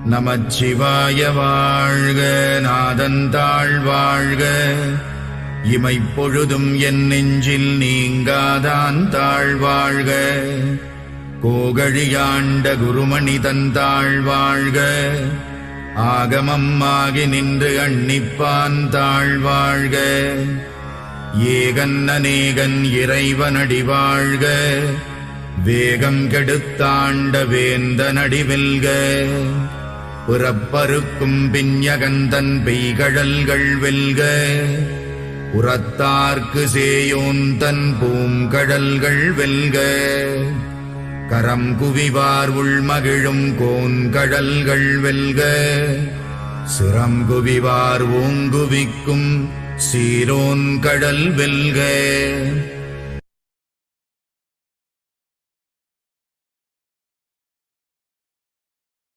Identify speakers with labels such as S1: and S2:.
S1: நமச்சிவாய வாழ்க, நாதந்தாள் வாழ்க. இமைப்பொழுதும் என் நெஞ்சில் நீங்காதான் தாழ்வாழ்க. கோகழியாண்ட குருமணி தந்தாள் வாழ்க. ஆகமம் ஆகி நின்று அன்னிப்பான் தாழ்வாழ்க. ஏகன் அநேகன் இறைவனடி வாழ்க. வேகம் கெடுத்தாண்ட வேந்தனடி வெல்க. புறப்பருக்கும் பிஞகந்தன் பெய்கழல்கள் வெல்க. உரத்தார்க்கு சேயோன் தன் பூங்கடல்கள் வெல்க. கரம் குவிவார் உள்மகிழும் கோன்கடல்கள் வெல்க. சிரம் குவிவார் ஓங்குவிக்கும் சீரோன் கடல் வெல்க.